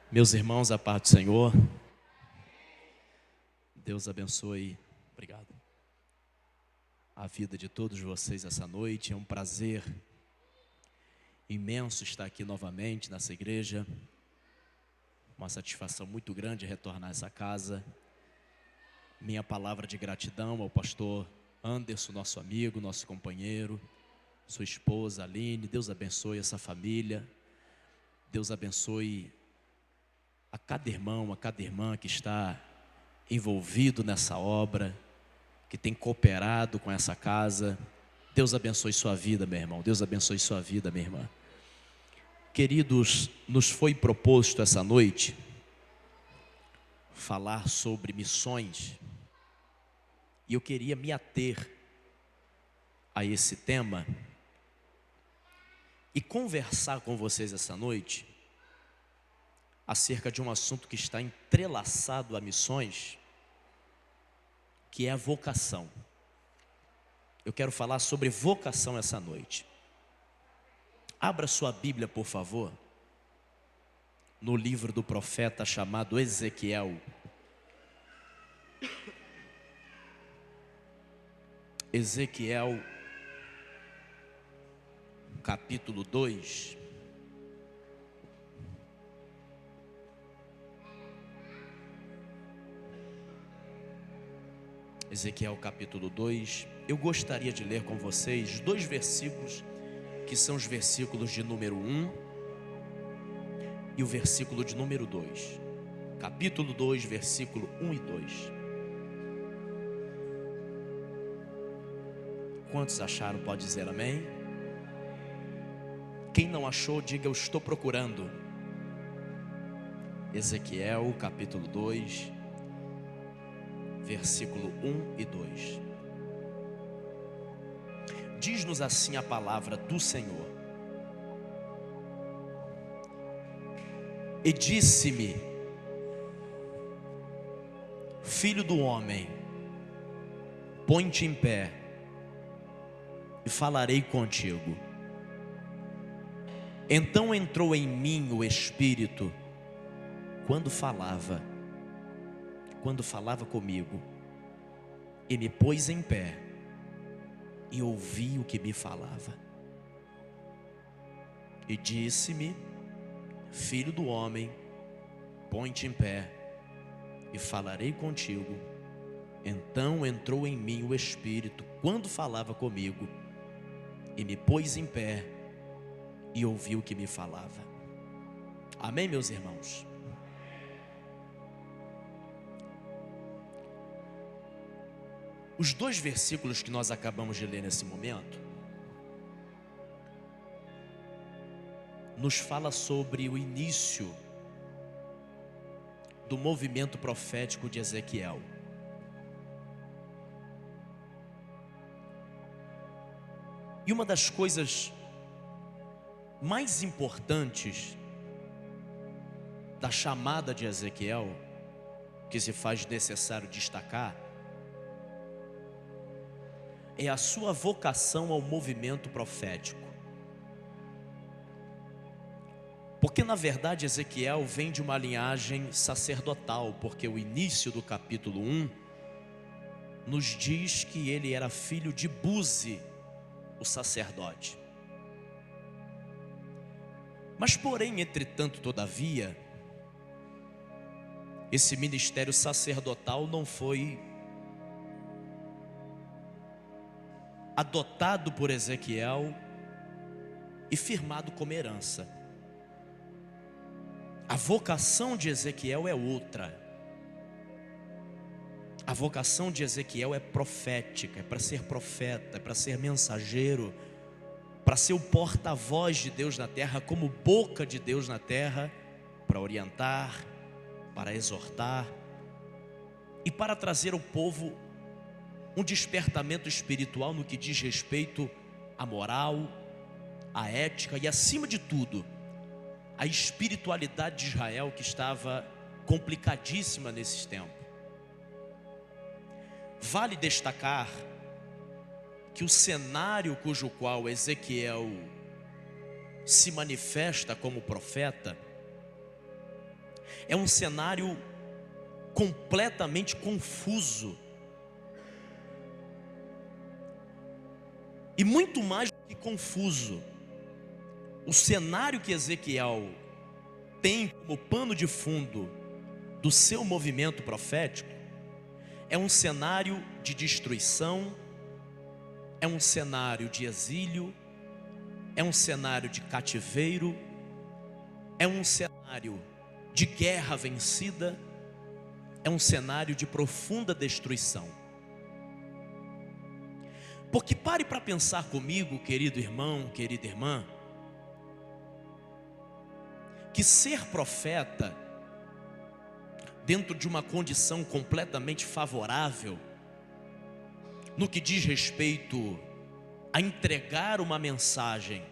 Meus irmãos, a paz do Senhor. Deus abençoe, obrigado, a vida de todos vocês essa noite. É um prazer imenso estar aqui novamente nessa igreja. Uma satisfação muito grande retornar a essa casa. Minha palavra de gratidão ao pastor Anderson, nosso amigo, nosso companheiro, sua esposa Aline. Deus abençoe essa família. Deus abençoe a cada irmão, a cada irmã que está envolvido nessa obra, que tem cooperado com essa casa. Deus abençoe sua vida, meu irmão. Deus abençoe sua vida, minha irmã. Queridos, nos foi proposto essa noite falar sobre missões, e eu queria me ater a esse tema e conversar com vocês essa noite acerca de um assunto que está entrelaçado a missões, que é a vocação. Eu quero falar sobre vocação essa noite. Abra sua Bíblia, por favor, no livro do profeta chamado Ezequiel. Ezequiel, capítulo 2. Ezequiel capítulo 2, eu gostaria de ler com vocês dois versículos, que são os versículos de número 1 e o versículo de número 2. Capítulo 2, versículo 1 e 2. Quantos acharam, pode dizer amém? Quem não achou, diga: eu estou procurando. Ezequiel capítulo 2, versículo 1 e 2. Diz-nos assim a palavra do Senhor: e disse-me, filho do homem, põe-te em pé e falarei contigo. Então entrou em mim o Espírito quando falava comigo, e me pôs em pé e ouvi o que me falava. E disse-me, filho do homem, põe-te em pé e falarei contigo. Então entrou em mim o Espírito quando falava comigo, e me pôs em pé e ouvi o que me falava. Amém, meus irmãos? Os dois versículos que nós acabamos de ler nesse momento nos fala sobre o início do movimento profético de Ezequiel. E uma das coisas mais importantes da chamada de Ezequiel, que se faz necessário destacar, é a sua vocação ao movimento profético. Porque na verdade Ezequiel vem de uma linhagem sacerdotal, porque o início do capítulo 1 nos diz que ele era filho de Buzi, o sacerdote. Mas porém, entretanto, todavia, esse ministério sacerdotal não foi adotado por Ezequiel e firmado como herança. A vocação de Ezequiel é outra. A vocação de Ezequiel é profética, é para ser profeta, é para ser mensageiro, para ser o porta-voz de Deus na terra, como boca de Deus na terra, para orientar, para exortar e para trazer ao povo um despertamento espiritual no que diz respeito à moral, à ética e, acima de tudo, à espiritualidade de Israel, que estava complicadíssima nesses tempos. Vale destacar que o cenário cujo qual Ezequiel se manifesta como profeta É um cenário completamente confuso. E muito mais do que confuso, o cenário que Ezequiel tem como pano de fundo do seu movimento profético é um cenário de destruição, é um cenário de exílio, é um cenário de cativeiro, é um cenário de guerra vencida, é um cenário de profunda destruição. Porque pare para pensar comigo, querido irmão, querida irmã, que ser profeta, dentro de uma condição completamente favorável, no que diz respeito a entregar uma mensagem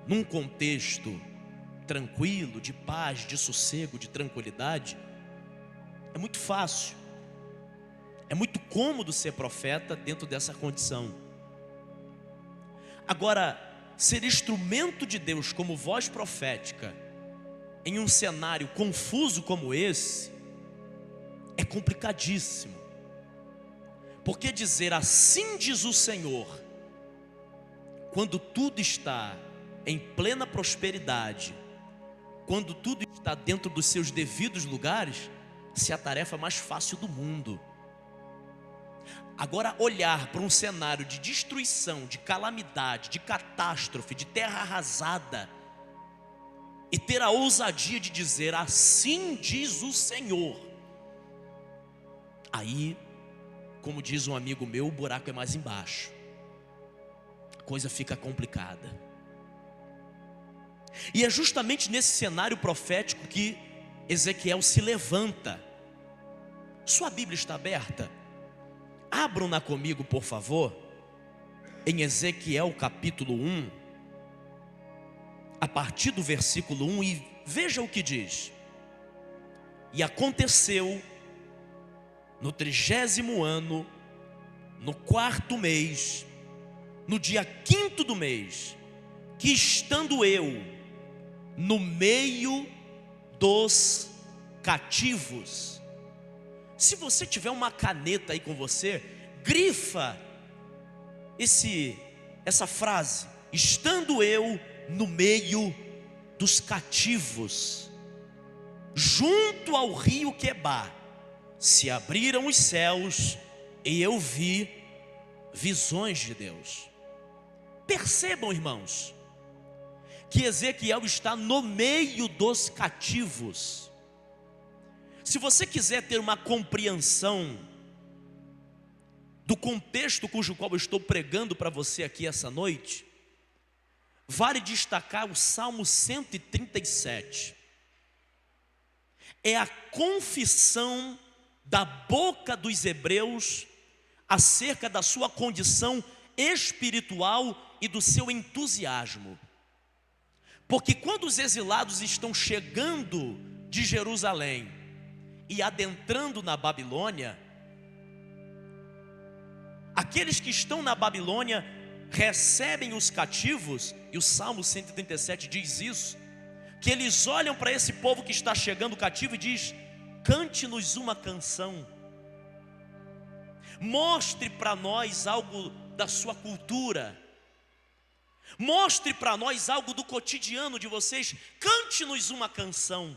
num contexto tranquilo, de paz, de sossego, de tranquilidade, é muito fácil, é muito cômodo ser profeta dentro dessa condição. Agora, ser instrumento de Deus como voz profética em um cenário confuso como esse é complicadíssimo. Porque dizer assim diz o Senhor, quando tudo está em plena prosperidade, quando tudo está dentro dos seus devidos lugares, se é a tarefa mais fácil do mundo. Agora, olhar para um cenário de destruição, de calamidade, de catástrofe, de terra arrasada, e ter a ousadia de dizer assim diz o Senhor, aí, como diz um amigo meu, o buraco é mais embaixo, a coisa fica complicada. E é justamente nesse cenário profético que Ezequiel se levanta. Sua Bíblia está aberta? Abram-na comigo, por favor, em Ezequiel capítulo 1, a partir do versículo 1, e veja o que diz. E aconteceu no 30º ano, no 4º mês, no dia 5º do mês, que estando eu no meio dos cativos. Se você tiver uma caneta aí com você, grifa essa frase: estando eu no meio dos cativos, junto ao rio Quebar, se abriram os céus e eu vi visões de Deus. Percebam, irmãos, que Ezequiel está no meio dos cativos. Se você quiser ter uma compreensão do contexto cujo qual eu estou pregando para você aqui essa noite, vale destacar o Salmo 137. É a confissão da boca dos hebreus acerca da sua condição espiritual e do seu entusiasmo. Porque quando os exilados estão chegando de Jerusalém e adentrando na Babilônia, aqueles que estão na Babilônia recebem os cativos, e o Salmo 137 diz isso, que eles olham para esse povo que está chegando cativo e diz: cante-nos uma canção, mostre para nós algo da sua cultura, mostre para nós algo do cotidiano de vocês, cante-nos uma canção.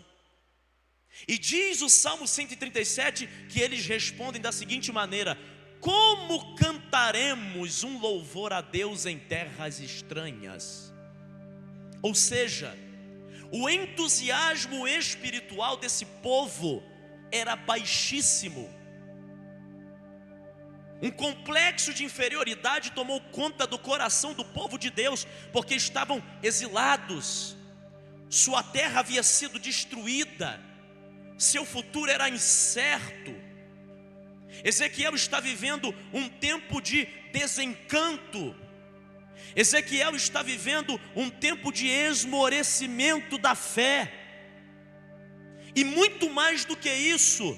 E diz o Salmo 137 que eles respondem da seguinte maneira: como cantaremos um louvor a Deus em terras estranhas? Ou seja, o entusiasmo espiritual desse povo era baixíssimo. Um complexo de inferioridade tomou conta do coração do povo de Deus, porque estavam exilados, sua terra havia sido destruída, seu futuro era incerto. Ezequiel está vivendo um tempo de desencanto. Ezequiel está vivendo um tempo de esmorecimento da fé. E muito mais do que isso,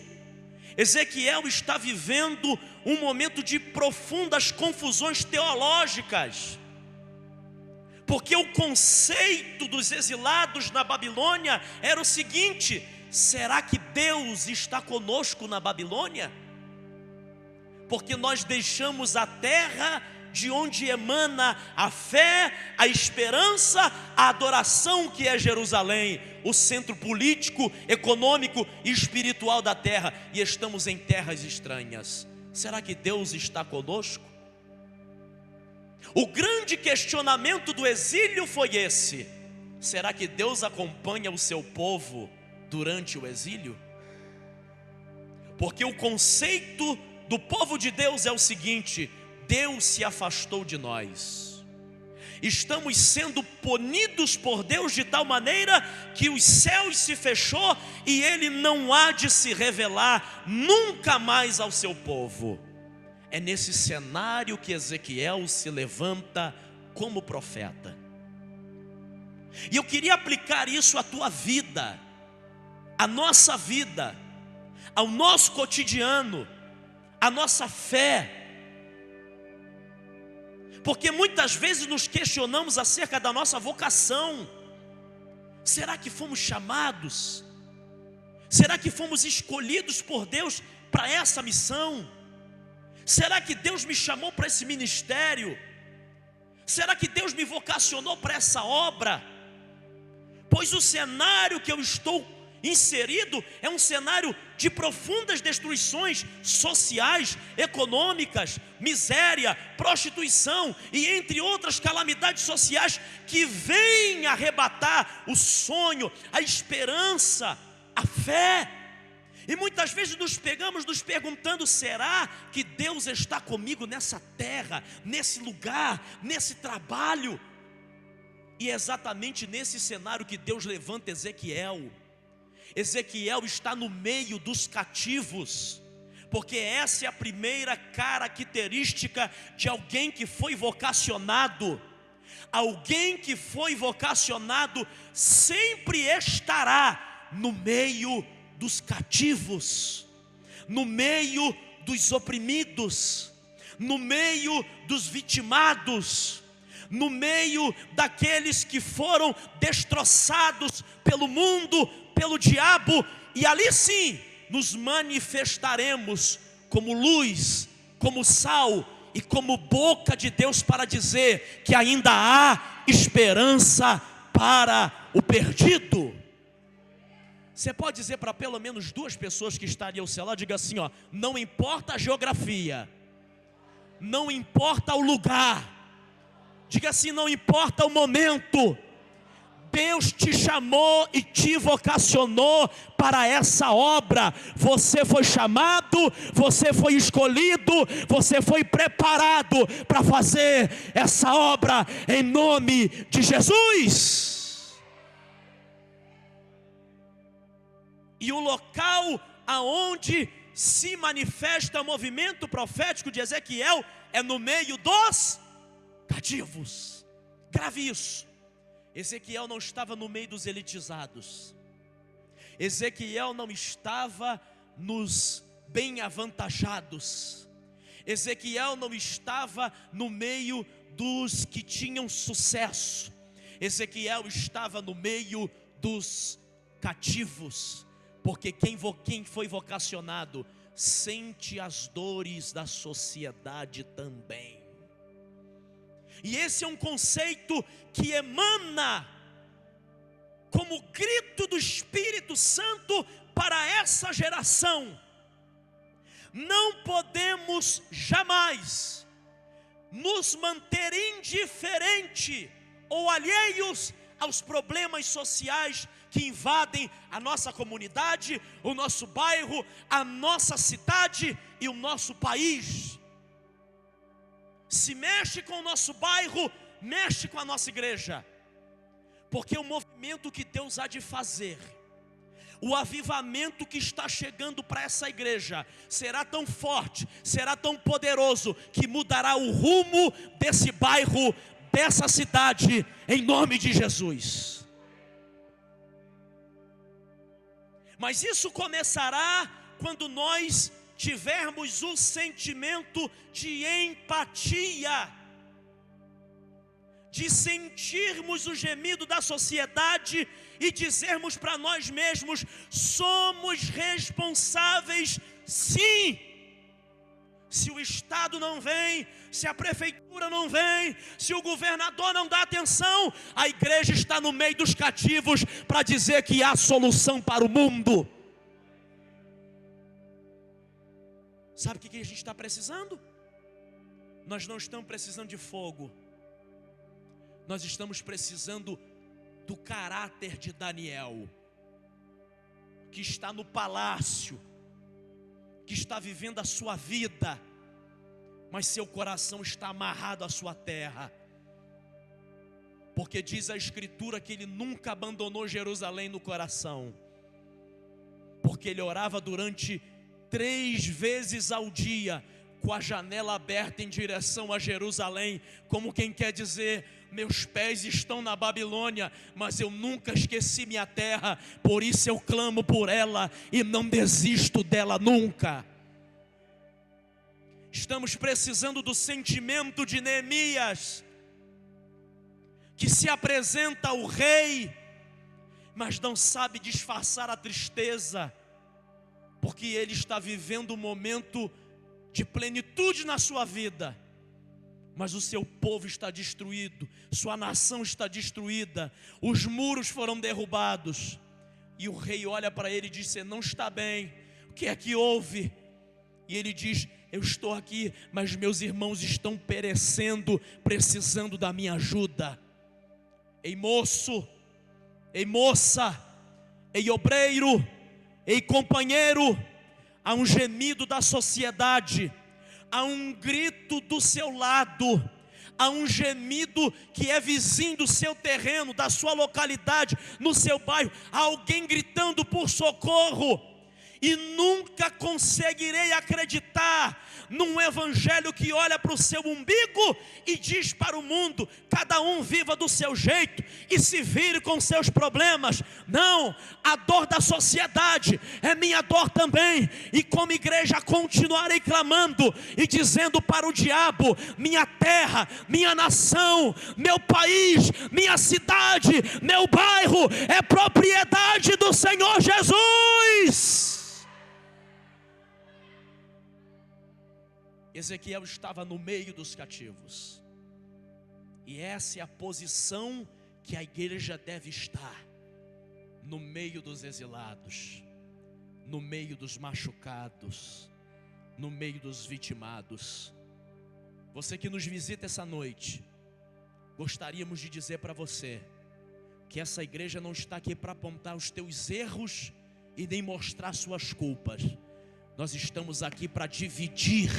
Ezequiel está vivendo um momento de profundas confusões teológicas. Porque o conceito dos exilados na Babilônia era o seguinte: será que Deus está conosco na Babilônia? Porque nós deixamos a terra de onde emana a fé, a esperança, a adoração, que é Jerusalém, o centro político, econômico e espiritual da terra, e estamos em terras estranhas. Será que Deus está conosco? O grande questionamento do exílio foi esse: será que Deus acompanha o seu povo durante o exílio? Porque o conceito do povo de Deus é o seguinte: Deus se afastou de nós, estamos sendo punidos por Deus de tal maneira que os céus se fechou e Ele não há de se revelar nunca mais ao seu povo. É nesse cenário que Ezequiel se levanta como profeta. E eu queria aplicar isso à tua vida, à nossa vida, ao nosso cotidiano, à nossa fé. Porque muitas vezes nos questionamos acerca da nossa vocação. Será que fomos chamados? Será que fomos escolhidos por Deus para essa missão? Será que Deus me chamou para esse ministério? Será que Deus me vocacionou para essa obra? Pois o cenário que eu estou inserido é um cenário de profundas destruições sociais, econômicas, miséria, prostituição e entre outras calamidades sociais que vêm arrebatar o sonho, a esperança, a fé. E muitas vezes nos pegamos nos perguntando: será que Deus está comigo nessa terra, nesse lugar, nesse trabalho? E é exatamente nesse cenário que Deus levanta Ezequiel. Ezequiel está no meio dos cativos, porque essa é a primeira característica de alguém que foi vocacionado. Alguém que foi vocacionado sempre estará no meio dos cativos, no meio dos oprimidos, no meio dos vitimados, no meio daqueles que foram destroçados pelo mundo, pelo diabo, e ali sim nos manifestaremos como luz, como sal e como boca de Deus para dizer que ainda há esperança para o perdido. Você pode dizer para pelo menos duas pessoas que estariam ao seu lado, diga assim, ó: não importa a geografia, não importa o lugar, diga assim, não importa o momento, Deus te chamou e te vocacionou para essa obra. Você foi chamado, você foi escolhido, você foi preparado para fazer essa obra em nome de Jesus. E o local aonde se manifesta o movimento profético de Ezequiel é no meio dos cativos. Grave isso. Ezequiel não estava no meio dos elitizados. Ezequiel não estava nos bem-avantajados. Ezequiel não estava no meio dos que tinham sucesso. Ezequiel estava no meio dos cativos. Porque quem foi vocacionado sente as dores da sociedade também. E esse é um conceito que emana como grito do Espírito Santo para essa geração. Não podemos jamais nos manter indiferente ou alheios aos problemas sociais que invadem a nossa comunidade, o nosso bairro, a nossa cidade e o nosso país. Se mexe com o nosso bairro, mexe com a nossa igreja. Porque o movimento que Deus há de fazer, o avivamento que está chegando para essa igreja, será tão forte, será tão poderoso, que mudará o rumo desse bairro, dessa cidade, em nome de Jesus. Mas isso começará quando nós tivermos um sentimento de empatia, de sentirmos o gemido da sociedade e dizermos para nós mesmos: somos responsáveis sim. Se o Estado não vem, se a prefeitura não vem, se o governador não dá atenção, a igreja está no meio dos cativos para dizer que há solução para o mundo. Sabe o que a gente está precisando? Nós não estamos precisando de fogo. Nós estamos precisando do caráter de Daniel, que está no palácio, que está vivendo a sua vida, mas seu coração está amarrado à sua terra. Porque diz a Escritura que ele nunca abandonou Jerusalém no coração, porque ele orava durante 3 vezes ao dia, com a janela aberta em direção a Jerusalém, como quem quer dizer: meus pés estão na Babilônia, mas eu nunca esqueci minha terra, por isso eu clamo por ela e não desisto dela nunca. Estamos precisando do sentimento de Neemias, que se apresenta ao rei, mas não sabe disfarçar a tristeza, porque ele está vivendo um momento de plenitude na sua vida, mas o seu povo está destruído, sua nação está destruída, os muros foram derrubados, e o rei olha para ele e diz: você não está bem, o que é que houve? E ele diz: eu estou aqui, mas meus irmãos estão perecendo, precisando da minha ajuda. Ei moço, ei moça, ei obreiro, ei companheiro, há um gemido da sociedade, há um grito do seu lado, há um gemido que é vizinho do seu terreno, da sua localidade, no seu bairro, há alguém gritando por socorro, e nunca conseguirei acreditar num evangelho que olha para o seu umbigo e diz para o mundo: cada um viva do seu jeito e se vire com seus problemas. Não, a dor da sociedade é minha dor também, e como igreja continuarei clamando e dizendo para o diabo: minha terra, minha nação, meu país, minha cidade, meu bairro é propriedade do Senhor Jesus. Ezequiel estava no meio dos cativos, e essa é a posição que a igreja deve estar: no meio dos exilados, no meio dos machucados, no meio dos vitimados. Você que nos visita essa noite, gostaríamos de dizer para você que essa igreja não está aqui para apontar os teus erros e nem mostrar suas culpas. Nós estamos aqui para dividir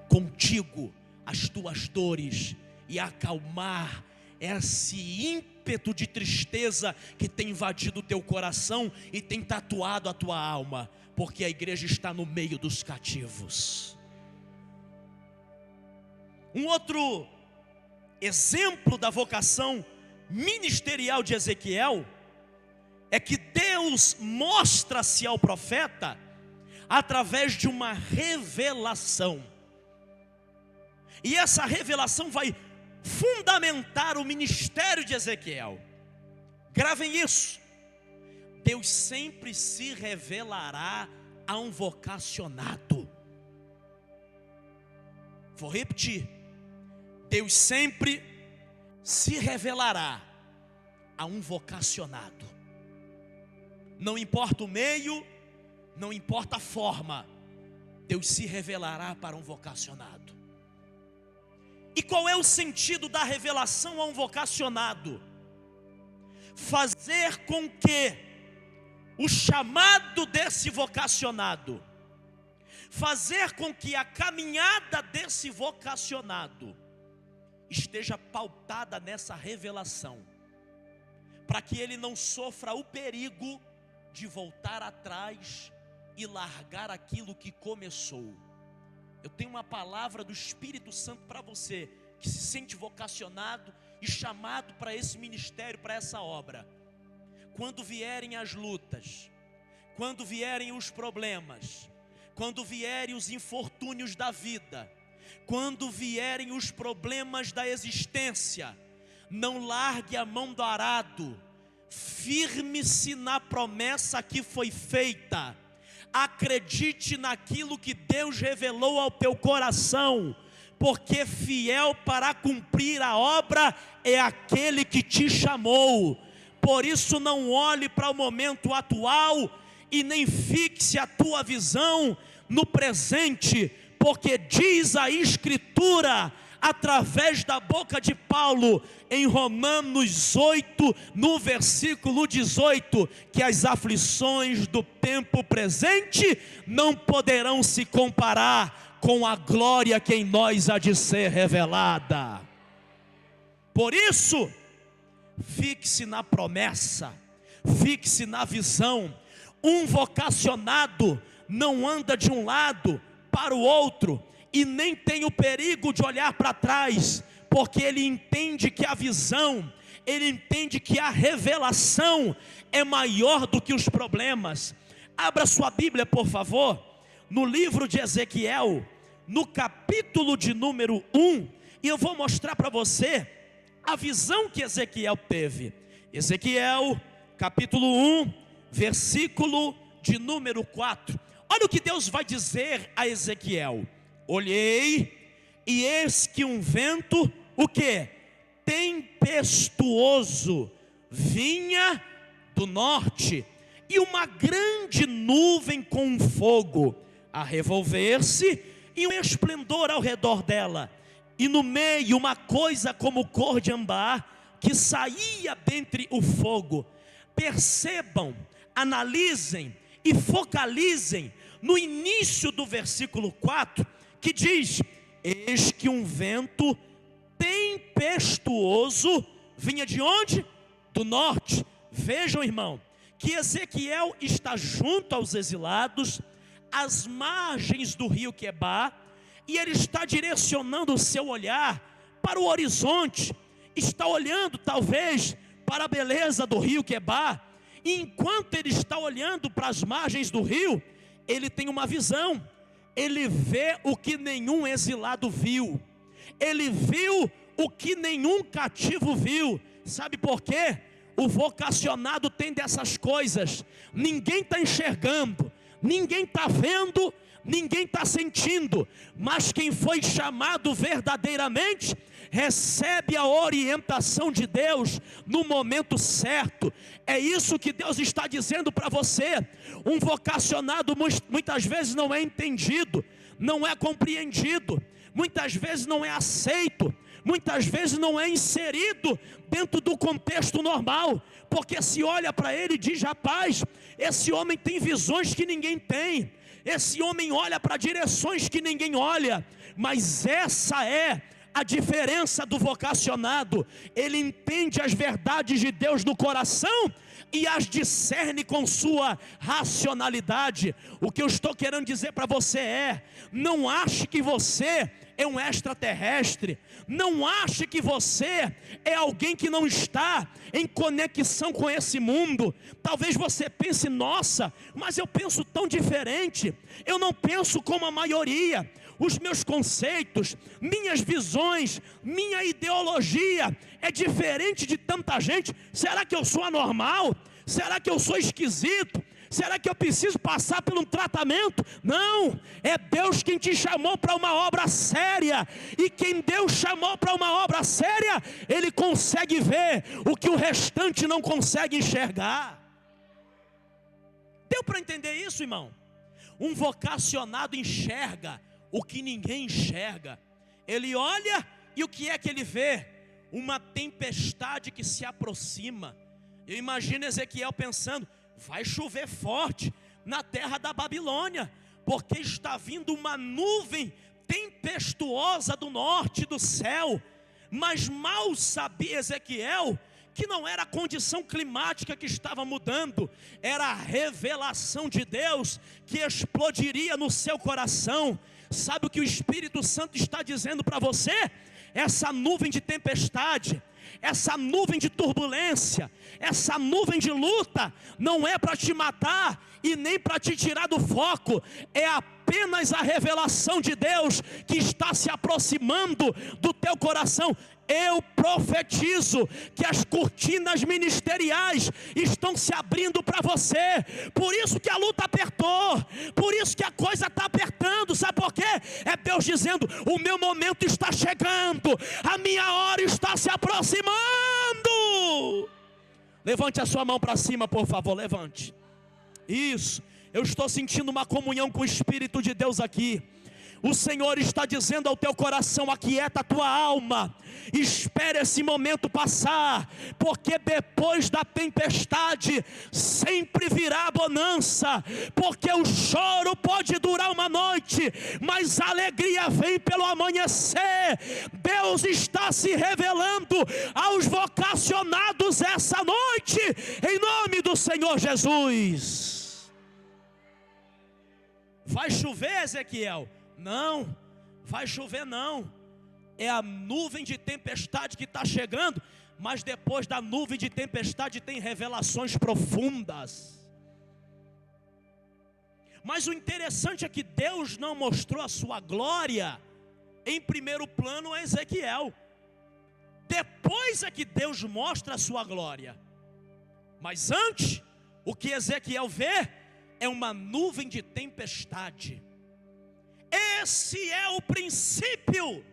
contigo as tuas dores e acalmar esse ímpeto de tristeza que tem invadido o teu coração e tem tatuado a tua alma, porque a igreja está no meio dos cativos. Um outro exemplo da vocação ministerial de Ezequiel é que Deus mostra-se ao profeta através de uma revelação. E essa revelação vai fundamentar o ministério de Ezequiel. Gravem isso: Deus sempre se revelará a um vocacionado. Vou repetir: Deus sempre se revelará a um vocacionado. Não importa o meio, não importa a forma, Deus se revelará para um vocacionado. E qual é o sentido da revelação a um vocacionado? Fazer com que o chamado desse vocacionado, fazer com que a caminhada desse vocacionado esteja pautada nessa revelação, para que ele não sofra o perigo de voltar atrás e largar aquilo que começou. Eu tenho uma palavra do Espírito Santo para você que se sente vocacionado e chamado para esse ministério, para essa obra. Quando vierem as lutas, quando vierem os problemas, quando vierem os infortúnios da vida, quando vierem os problemas da existência, não largue a mão do arado, firme-se na promessa que foi feita, acredite naquilo que Deus revelou ao teu coração, porque fiel para cumprir a obra é aquele que te chamou. Por isso não olhe para o momento atual e nem fixe a tua visão no presente, porque diz a Escritura, através da boca de Paulo, em Romanos 8, no versículo 18, que as aflições do tempo presente não poderão se comparar com a glória que em nós há de ser revelada. Por isso, fixe na promessa, fixe na visão. Um vocacionado não anda de um lado para o outro, e nem tem o perigo de olhar para trás, porque ele entende que a visão, ele entende que a revelação é maior do que os problemas. Abra sua Bíblia, por favor, no livro de Ezequiel, no capítulo de número 1, e eu vou mostrar para você a visão que Ezequiel teve. Ezequiel, capítulo 1, versículo de número 4. Olha o que Deus vai dizer a Ezequiel: olhei, e eis que um vento, o que? Tempestuoso, vinha do norte, e uma grande nuvem com fogo a revolver-se, e um esplendor ao redor dela, e no meio uma coisa como cor de ambar, que saía dentre o fogo. Percebam, analisem e focalizem no início do versículo 4, que diz: eis que um vento tempestuoso vinha de onde? Do norte. Vejam, irmão, que Ezequiel está junto aos exilados, às margens do rio Quebar, e ele está direcionando o seu olhar para o horizonte, está olhando talvez para a beleza do rio Quebar, e enquanto ele está olhando para as margens do rio, ele tem uma visão. Ele vê o que nenhum exilado viu, ele viu o que nenhum cativo viu. Sabe por quê? O vocacionado tem dessas coisas. Ninguém está enxergando, ninguém está vendo, ninguém está sentindo, mas quem foi chamado verdadeiramente recebe a orientação de Deus no momento certo. É isso que Deus está dizendo para você. Um vocacionado muitas vezes não é entendido, não é compreendido, muitas vezes não é aceito, muitas vezes não é inserido dentro do contexto normal, porque se olha para ele e diz: rapaz, esse homem tem visões que ninguém tem, esse homem olha para direções que ninguém olha. Mas essa é a diferença do vocacionado. Ele entende as verdades de Deus no coração e as discerne com sua racionalidade. O que eu estou querendo dizer para você é: não ache que você é um extraterrestre, não ache que você é alguém que não está em conexão com esse mundo. Talvez você pense: nossa, mas eu penso tão diferente, eu não penso como a maioria, os meus conceitos, minhas visões, minha ideologia é diferente de tanta gente. Será que eu sou anormal? Será que eu sou esquisito? Será que eu preciso passar por um tratamento? Não, é Deus quem te chamou para uma obra séria. E quem Deus chamou para uma obra séria, Ele consegue ver o que o restante não consegue enxergar. Deu para entender isso, irmão? Um vocacionado enxerga o que ninguém enxerga. Ele olha e o que é que ele vê? Uma tempestade que se aproxima. Eu imagino Ezequiel pensando: vai chover forte na terra da Babilônia, porque está vindo uma nuvem tempestuosa do norte do céu. Mas mal sabia Ezequiel que não era a condição climática que estava mudando, era a revelação de Deus que explodiria no seu coração. Sabe o que o Espírito Santo está dizendo para você? Essa nuvem de tempestade, essa nuvem de turbulência, essa nuvem de luta, não é para te matar e nem para te tirar do foco. É apenas a revelação de Deus que está se aproximando do teu coração. Eu profetizo que as cortinas ministeriais estão se abrindo para você. Por isso que a luta apertou, por isso que a coisa está apertando. Sabe por quê? É Deus dizendo: o meu momento está chegando, a minha hora está se aproximando. Levante a sua mão para cima, por favor, levante. Isso, eu estou sentindo uma comunhão com o Espírito de Deus aqui. O Senhor está dizendo ao teu coração: aquieta a tua alma, espere esse momento passar, porque depois da tempestade sempre virá a bonança, porque o choro pode durar uma noite, mas a alegria vem pelo amanhecer. Deus está se revelando aos vocacionados essa noite, em nome do Senhor Jesus. Vai chover, Ezequiel? Não, vai chover não. É a nuvem de tempestade que está chegando, mas depois da nuvem de tempestade tem revelações profundas. Mas o interessante é que Deus não mostrou a sua glória em primeiro plano a Ezequiel. Depois é que Deus mostra a sua glória. Mas antes, o que Ezequiel vê é uma nuvem de tempestade. Esse é o princípio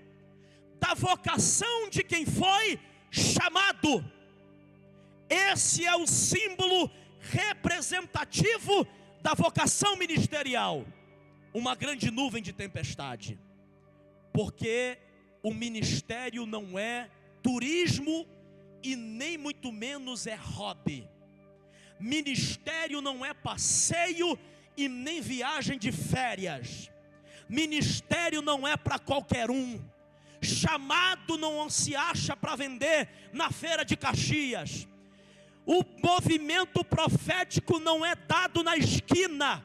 da vocação de quem foi chamado. Esse é o símbolo representativo da vocação ministerial. Uma grande nuvem de tempestade. Porque o ministério não é turismo e nem muito menos é hobby. Ministério não é passeio e nem viagem de férias. Ministério não é para qualquer um. Chamado não se acha para vender na feira de Caxias. O movimento profético não é dado na esquina.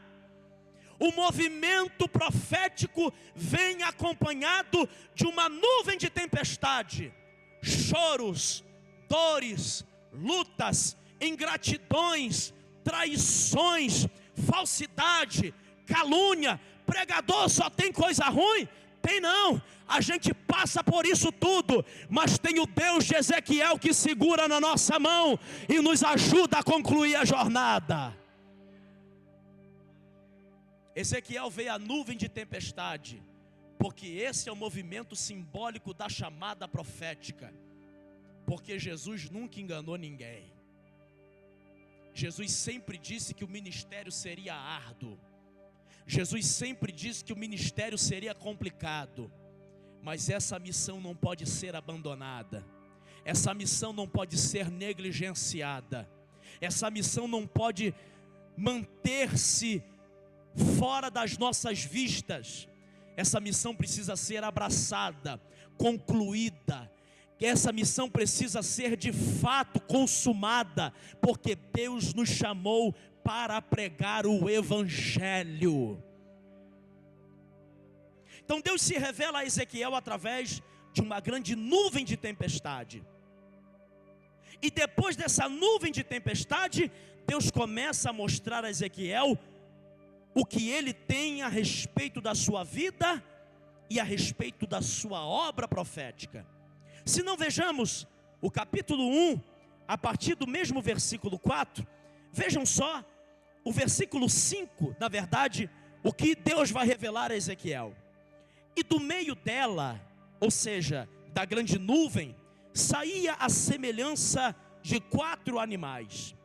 O movimento profético vem acompanhado de uma nuvem de tempestade. Choros, dores, lutas, ingratidões, traições, falsidade, calúnia. Pregador, só tem coisa ruim? Tem não, a gente passa por isso tudo, mas tem o Deus de Ezequiel que segura na nossa mão e nos ajuda a concluir a jornada. Ezequiel vê a nuvem de tempestade, porque esse é o movimento simbólico da chamada profética, porque Jesus nunca enganou ninguém. Jesus sempre disse que o ministério seria árduo. Jesus sempre disse que o ministério seria complicado, mas essa missão não pode ser abandonada, essa missão não pode ser negligenciada, essa missão não pode manter-se fora das nossas vistas. Essa missão precisa ser abraçada, concluída. Essa missão precisa ser de fato consumada, porque Deus nos chamou para pregar o Evangelho. Então Deus se revela a Ezequiel através de uma grande nuvem de tempestade. E depois dessa nuvem de tempestade, Deus começa a mostrar a Ezequiel o que ele tem a respeito da sua vida e a respeito da sua obra profética. Se não vejamos o capítulo 1, a partir do mesmo versículo 4, vejam só, o versículo 5, na verdade, o que Deus vai revelar a Ezequiel. E do meio dela, ou seja, da grande nuvem, saía a semelhança de 4 animais.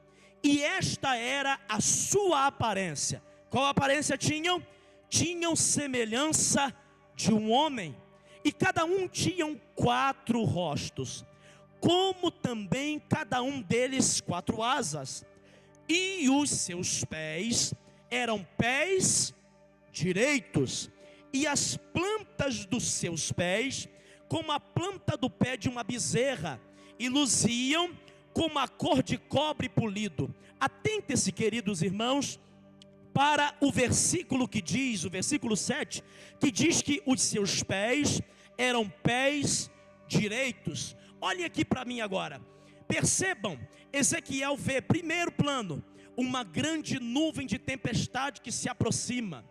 E esta era a sua aparência. Qual aparência tinham? Tinham semelhança de um homem. E cada um tinha 4 rostos, como também cada um deles 4 asas. E os seus pés eram pés direitos, e as plantas dos seus pés como a planta do pé de uma bezerra, e luziam como a cor de cobre polido. Atentem-se, queridos irmãos, para o versículo que diz, o versículo 7, que diz que os seus pés eram pés direitos. Olhem aqui para mim agora, percebam, Ezequiel vê, primeiro plano, uma grande nuvem de tempestade que se aproxima.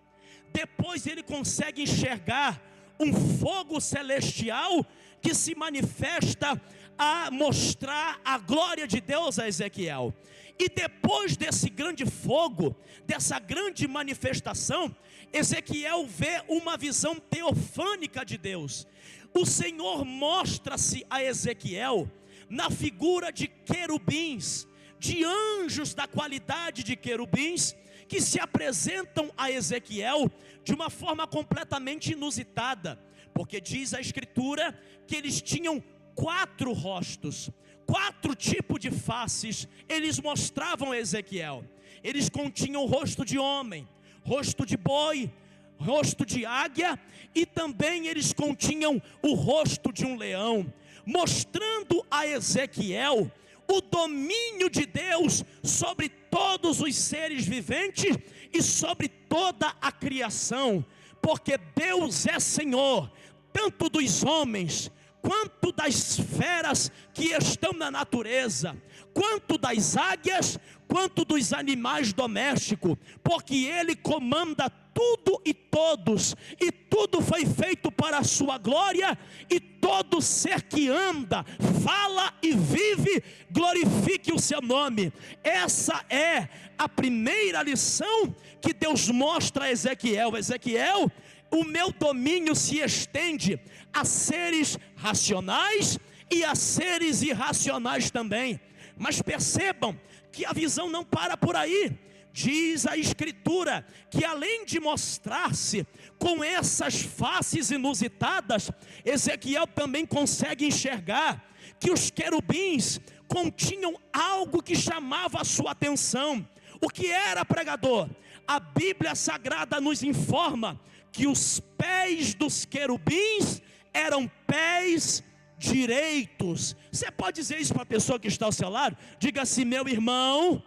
Depois ele consegue enxergar um fogo celestial que se manifesta a mostrar a glória de Deus a Ezequiel. E depois desse grande fogo, dessa grande manifestação, Ezequiel vê uma visão teofânica de Deus. O Senhor mostra-se a Ezequiel na figura de querubins, de anjos da qualidade de querubins, que se apresentam a Ezequiel de uma forma completamente inusitada, porque diz a Escritura que eles tinham 4 rostos, 4 tipos de faces, eles mostravam a Ezequiel. Eles continham o rosto de homem, rosto de boi, rosto de águia, e também eles continham o rosto de um leão, mostrando a Ezequiel o domínio de Deus sobre todos os seres viventes e sobre toda a criação, porque Deus é Senhor, tanto dos homens, quanto das feras que estão na natureza, quanto das águias, quanto dos animais domésticos, porque Ele comanda tudo e todos, e tudo foi feito para a sua glória, e todo ser que anda, fala e vive, glorifique o seu nome. Essa é a primeira lição que Deus mostra a Ezequiel. Ezequiel, o meu domínio se estende a seres racionais e a seres irracionais também. Mas percebam que a visão não para por aí. Diz a Escritura que além de mostrar-se com essas faces inusitadas, Ezequiel também consegue enxergar que os querubins continham algo que chamava a sua atenção. O que era, pregador? A Bíblia Sagrada nos informa que os pés dos querubins eram pés direitos. Você pode dizer isso para a pessoa que está ao seu lado? Diga assim: meu irmão.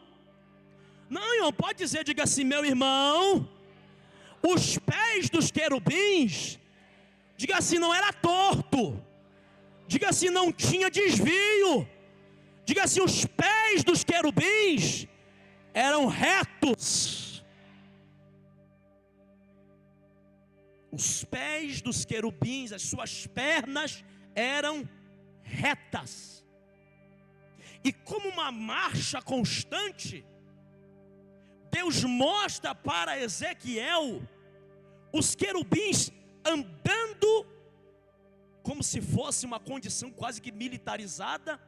Não, irmão, pode dizer, diga assim: meu irmão. Os pés dos querubins, diga assim, não era torto. Diga assim, não tinha desvio. Diga assim, os pés dos querubins eram retos. Os pés dos querubins, as suas pernas eram retas. E como uma marcha constante, Deus mostra para Ezequiel os querubins andando como se fosse uma condição quase que militarizada,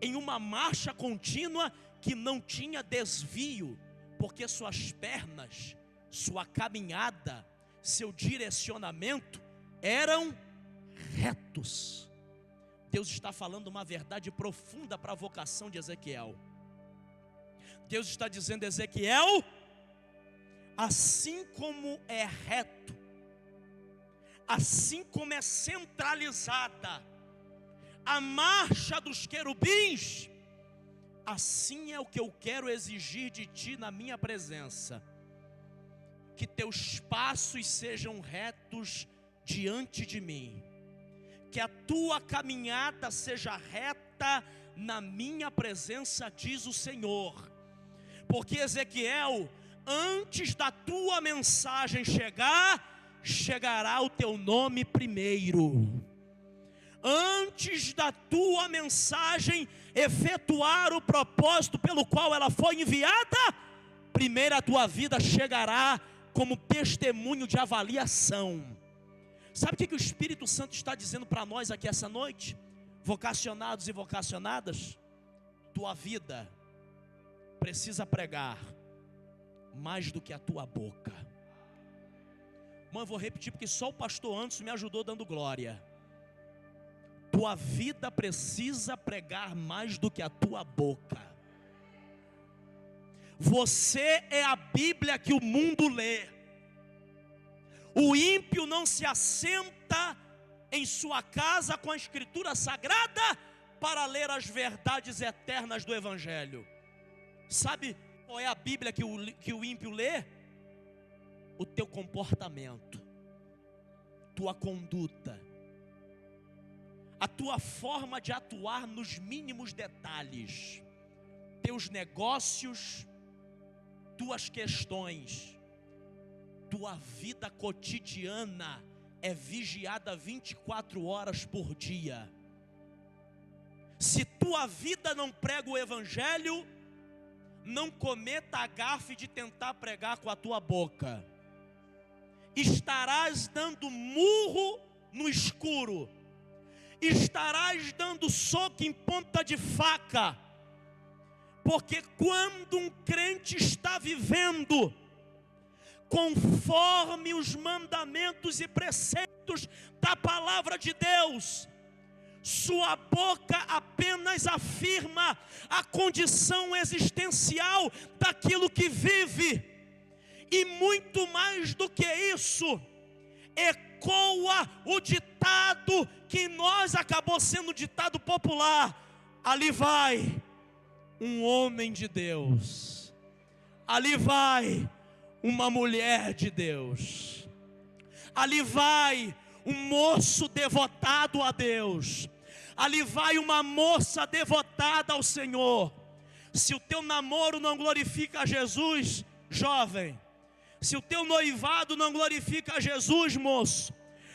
em uma marcha contínua que não tinha desvio, porque suas pernas, sua caminhada, seu direcionamento eram retos. Deus está falando uma verdade profunda para a vocação de Ezequiel. Deus está dizendo: Ezequiel, assim como é reto, assim como é centralizada a marcha dos querubins, assim é o que eu quero exigir de ti na minha presença. Que teus passos sejam retos diante de mim, que a tua caminhada seja reta na minha presença, diz o Senhor. Porque Ezequiel, antes da tua mensagem chegar, chegará o teu nome primeiro. Antes da tua mensagem efetuar o propósito pelo qual ela foi enviada, primeiro a tua vida chegará como testemunho de avaliação. Sabe o que o Espírito Santo está dizendo para nós aqui essa noite? Vocacionados e vocacionadas, tua vida precisa pregar mais do que a tua boca. Mãe, eu vou repetir porque só o pastor Anderson me ajudou dando glória. Tua vida precisa pregar mais do que a tua boca. Você é a Bíblia que o mundo lê. O ímpio não se assenta em sua casa com a Escritura Sagrada para ler as verdades eternas do Evangelho. Sabe qual é a Bíblia que o ímpio lê? O teu comportamento, tua conduta, a tua forma de atuar nos mínimos detalhes, teus negócios, tuas questões, tua vida cotidiana é vigiada 24 horas por dia. Se tua vida não prega o evangelho, não cometa a gafe de tentar pregar com a tua boca. Estarás dando murro no escuro, estarás dando soco em ponta de faca, porque quando um crente está vivendo conforme os mandamentos e preceitos da palavra de Deus, sua boca apenas afirma a condição existencial daquilo que vive, e muito mais do que isso, ecoa o ditado que em nós acabou sendo ditado popular: ali vai um homem de Deus, ali vai uma mulher de Deus, ali vai um moço devotado a Deus, ali vai uma moça devotada ao Senhor. Se o teu namoro não glorifica a Jesus, jovem, se o teu noivado não glorifica a Jesus, moço,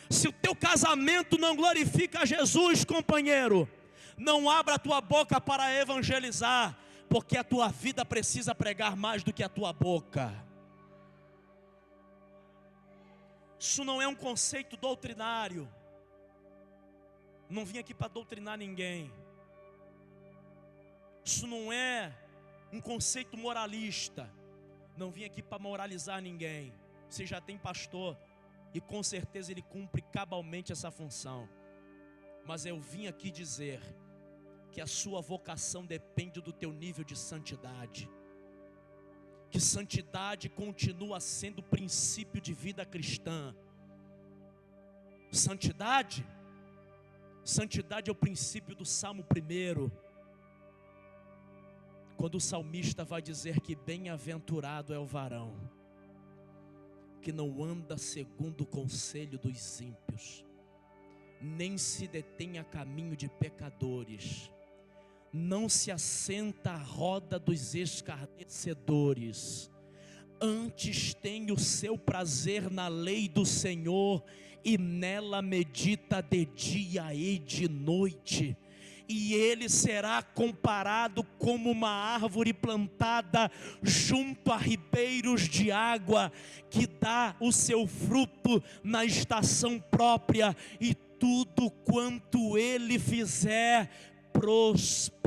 se o teu casamento não glorifica a Jesus, companheiro, não abra a tua boca para evangelizar, porque a tua vida precisa pregar mais do que a tua boca. Isso não é um conceito doutrinário. Não vim aqui para doutrinar ninguém. Isso não é um conceito moralista. Não vim aqui para moralizar ninguém. Você já tem pastor e com certeza ele cumpre cabalmente essa função. Mas eu vim aqui dizer que a sua vocação depende do teu nível de santidade. Que santidade continua sendo princípio de vida cristã. Santidade é o princípio do Salmo 1. Quando o salmista vai dizer que bem-aventurado é o varão que não anda segundo o conselho dos ímpios, nem se detém a caminho de pecadores, não se assenta à roda dos escarnecedores, antes tem o seu prazer na lei do Senhor, e nela medita de dia e de noite. E ele será comparado como uma árvore plantada junto a ribeiros de água, que dá o seu fruto na estação própria, e tudo quanto ele fizer prosperará.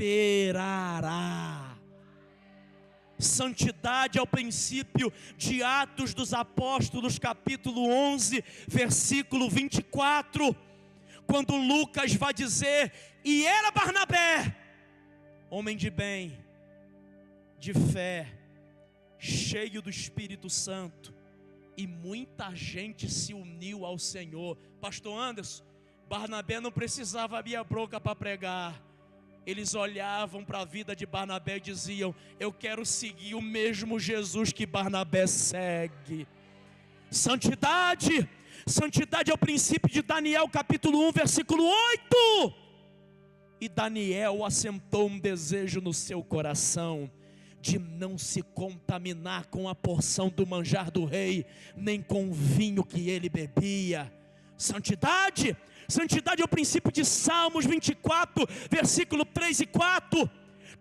Santidade é o princípio de Atos dos Apóstolos, capítulo 11, versículo 24, quando Lucas vai dizer: e era Barnabé, homem de bem, de fé, cheio do Espírito Santo, e muita gente se uniu ao Senhor. Pastor Anderson, Barnabé não precisava abrir a boca para pregar. Eles olhavam para a vida de Barnabé e diziam: eu quero seguir o mesmo Jesus que Barnabé segue. Santidade é o princípio de Daniel capítulo 1, versículo 8. E Daniel assentou um desejo no seu coração de não se contaminar com a porção do manjar do rei, nem com o vinho que ele bebia. Santidade é o princípio de Salmos 24, versículo 3 e 4.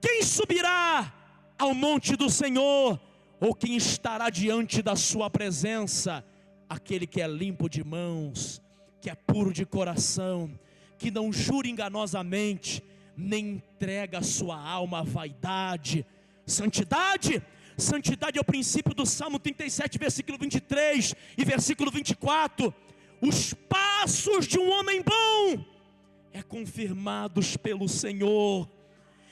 Quem subirá ao monte do Senhor? Ou quem estará diante da sua presença? Aquele que é limpo de mãos, que é puro de coração, que não jura enganosamente, nem entrega a sua alma à vaidade. Santidade é o princípio do Salmo 37, versículo 23 e versículo 24. Os passos de um homem bom é confirmados pelo Senhor,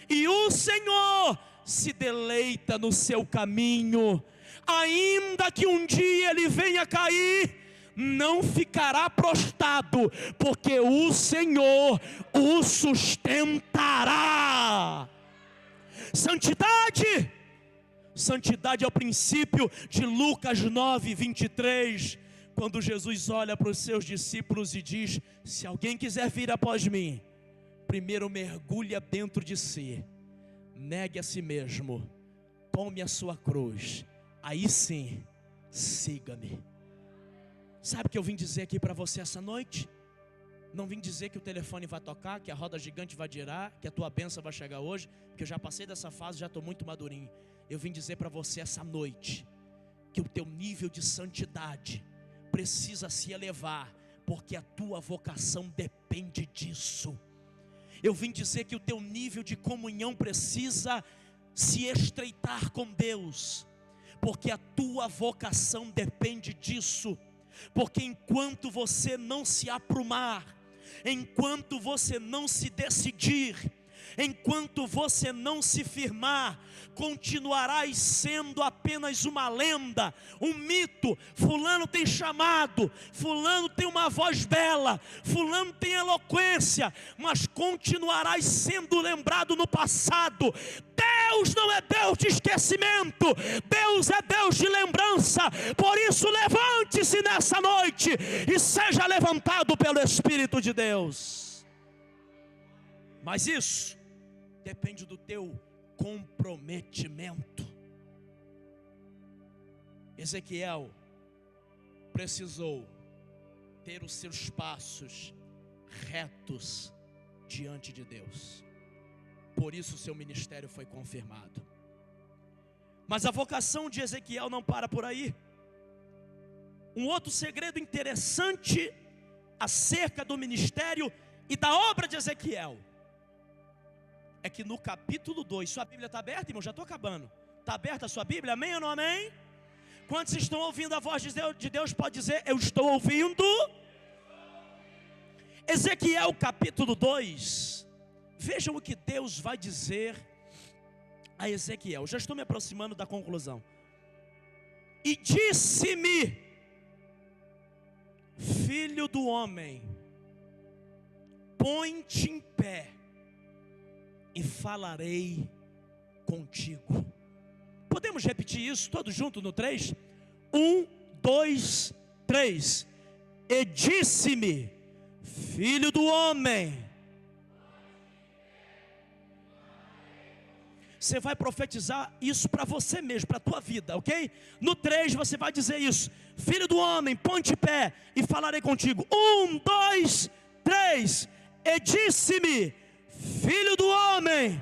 e o Senhor se deleita no seu caminho. Ainda que um dia ele venha cair, não ficará prostrado, porque o Senhor o sustentará. Santidade é o princípio de Lucas 9, 23, quando Jesus olha para os seus discípulos e diz: se alguém quiser vir após mim, primeiro mergulha dentro de si, negue a si mesmo, tome a sua cruz, aí sim, siga-me. Sabe o que eu vim dizer aqui para você essa noite? Não vim dizer que o telefone vai tocar, que a roda gigante vai girar, que a tua bênção vai chegar hoje, porque eu já passei dessa fase, já estou muito madurinho. Eu vim dizer para você essa noite que o teu nível de santidade precisa se elevar, porque a tua vocação depende disso. Eu vim dizer que o teu nível de comunhão precisa se estreitar com Deus, porque a tua vocação depende disso. Porque enquanto você não se aprumar, enquanto você não se decidir, enquanto você não se firmar, continuarás sendo apenas uma lenda, um mito. Fulano tem chamado, fulano tem uma voz bela, fulano tem eloquência, mas continuarás sendo lembrado no passado. Deus não é Deus de esquecimento, Deus é Deus de lembrança. Por isso levante-se nessa noite e seja levantado pelo Espírito de Deus. Mas isso depende do teu comprometimento. Ezequiel precisou ter os seus passos retos diante de Deus. Por isso o seu ministério foi confirmado. Mas a vocação de Ezequiel não para por aí. Um outro segredo interessante acerca do ministério e da obra de Ezequiel é que no capítulo 2, sua Bíblia está aberta, irmão? Já estou acabando. Está aberta a sua Bíblia? Amém ou não amém? Quantos estão ouvindo a voz de Deus, pode dizer: eu estou ouvindo. Ezequiel capítulo 2. Vejam o que Deus vai dizer a Ezequiel. Já estou me aproximando da conclusão. E disse-me: filho do homem, põe-te em pé e falarei contigo. Podemos repetir isso todos juntos no 3? 1, 2, 3. E disse-me: filho do homem. Você vai profetizar isso para você mesmo, para a tua vida, ok? No 3 você vai dizer isso: filho do homem, põe-te em pé e falarei contigo. 1, 2, 3. E disse-me: filho do homem.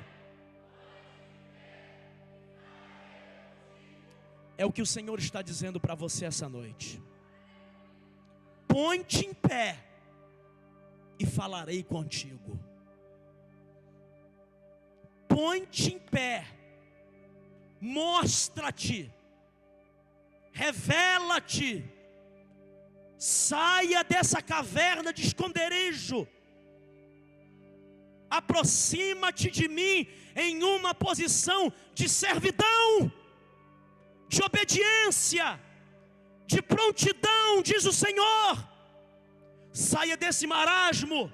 É o que o Senhor está dizendo para você essa noite. Põe-te em pé e falarei contigo. Põe-te em pé, mostra-te, revela-te, saia dessa caverna de esconderijo, aproxima-te de mim em uma posição de servidão, de obediência, de prontidão, diz o Senhor. Saia desse marasmo,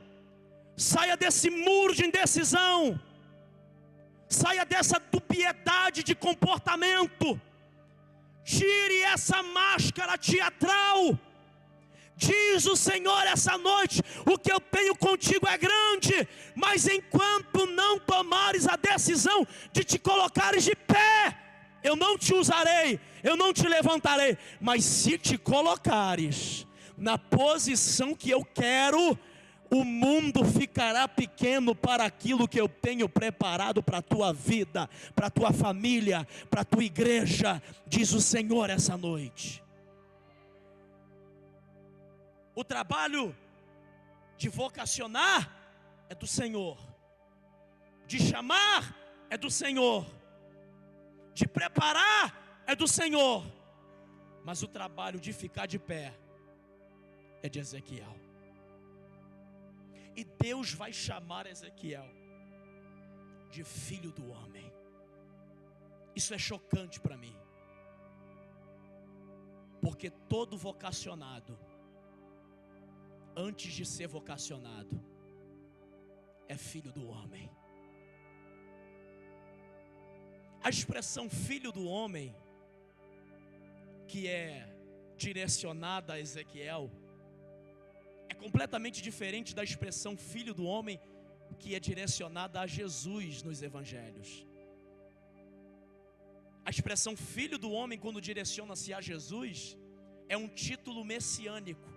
saia desse muro de indecisão, saia dessa dubiedade de comportamento, tire essa máscara teatral. Diz o Senhor essa noite: o que eu tenho contigo é grande, mas enquanto não tomares a decisão de te colocares de pé, eu não te usarei, eu não te levantarei. Mas se te colocares na posição que eu quero, o mundo ficará pequeno para aquilo que eu tenho preparado para a tua vida, para a tua família, para a tua igreja, diz o Senhor essa noite. O trabalho de vocacionar é do Senhor, de chamar é do Senhor, de preparar é do Senhor, mas o trabalho de ficar de pé é de Ezequiel. E Deus vai chamar Ezequiel de filho do homem. Isso é chocante para mim, porque todo vocacionado, antes de ser vocacionado, é filho do homem. A expressão filho do homem, que é direcionada a Ezequiel, é completamente diferente da expressão filho do homem, que é direcionada a Jesus nos evangelhos. A expressão filho do homem, quando direciona-se a Jesus, é um título messiânico.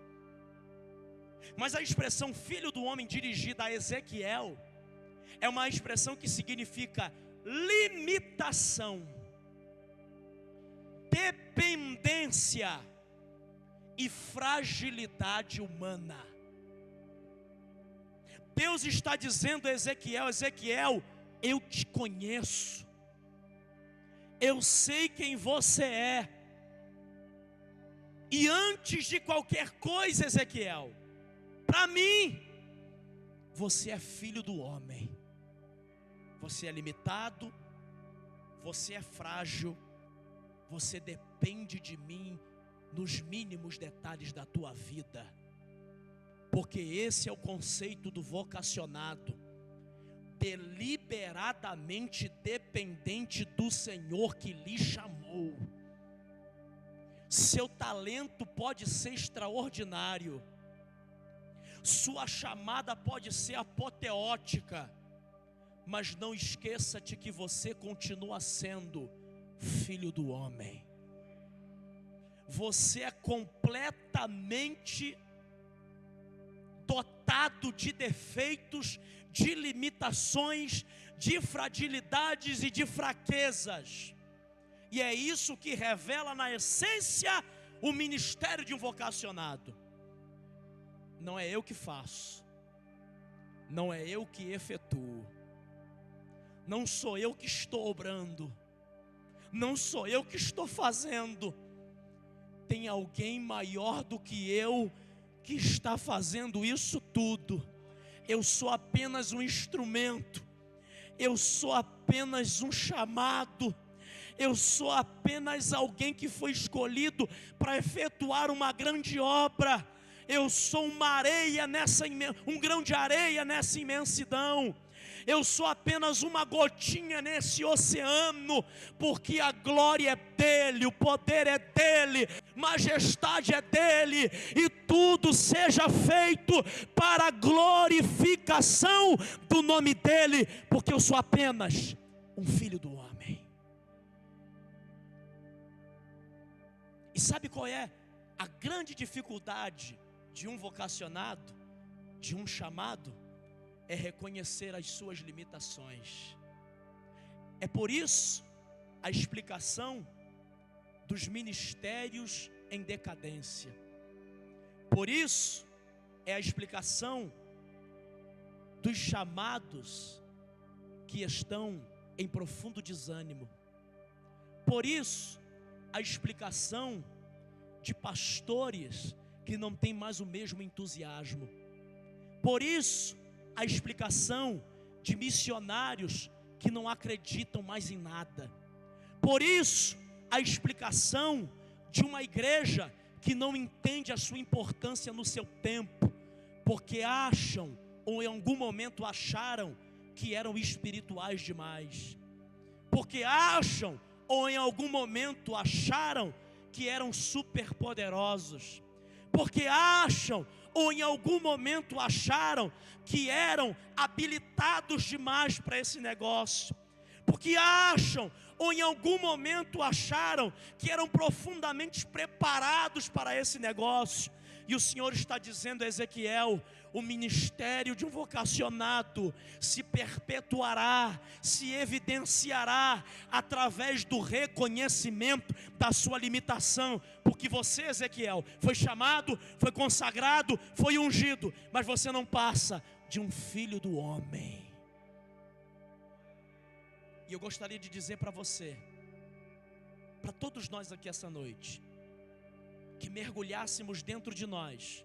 Mas a expressão filho do homem dirigida a Ezequiel é uma expressão que significa limitação, dependência e fragilidade humana. Deus está dizendo a Ezequiel: Ezequiel, eu te conheço, eu sei quem você é, e antes de qualquer coisa, Ezequiel, para mim, você é filho do homem, você é limitado, você é frágil, você depende de mim nos mínimos detalhes da tua vida, porque esse é o conceito do vocacionado, deliberadamente dependente do Senhor que lhe chamou. Seu talento pode ser extraordinário, sua chamada pode ser apoteótica, mas não esqueça-te que você continua sendo filho do homem. Você é completamente dotado de defeitos, de limitações, de fragilidades e de fraquezas. E é isso que revela na essência o ministério de um vocacionado. Não é eu que faço, não é eu que efetuo, não sou eu que estou obrando, não sou eu que estou fazendo. Tem alguém maior do que eu que está fazendo isso tudo. Eu sou apenas um instrumento, eu sou apenas um chamado, eu sou apenas alguém que foi escolhido para efetuar uma grande obra. Eu sou uma areia um grão de areia nessa imensidão. Eu sou apenas uma gotinha nesse oceano, porque a glória é dele, o poder é dele, majestade é dele, e tudo seja feito para a glorificação do nome dele, porque eu sou apenas um filho do homem. E sabe qual é a grande dificuldade de um vocacionado, de um chamado? É reconhecer as suas limitações. É por isso a explicação dos ministérios em decadência. Por isso é a explicação dos chamados que estão em profundo desânimo. Por isso a explicação de pastores que não têm mais o mesmo entusiasmo. Por isso a explicação de missionários que não acreditam mais em nada. Por isso a explicação de uma igreja que não entende a sua importância no seu tempo, porque acham, ou em algum momento acharam, que eram espirituais demais, porque acham, ou em algum momento acharam, que eram superpoderosos, porque acham, ou em algum momento acharam que eram habilitados demais para esse negócio, porque acham, ou em algum momento acharam que eram profundamente preparados para esse negócio. E o Senhor está dizendo a Ezequiel: o ministério de um vocacionado se perpetuará, se evidenciará através do reconhecimento da sua limitação. Porque você, Ezequiel, foi chamado, foi consagrado, foi ungido, mas você não passa de um filho do homem. E eu gostaria de dizer para você, para todos nós aqui essa noite, que mergulhássemos dentro de nós,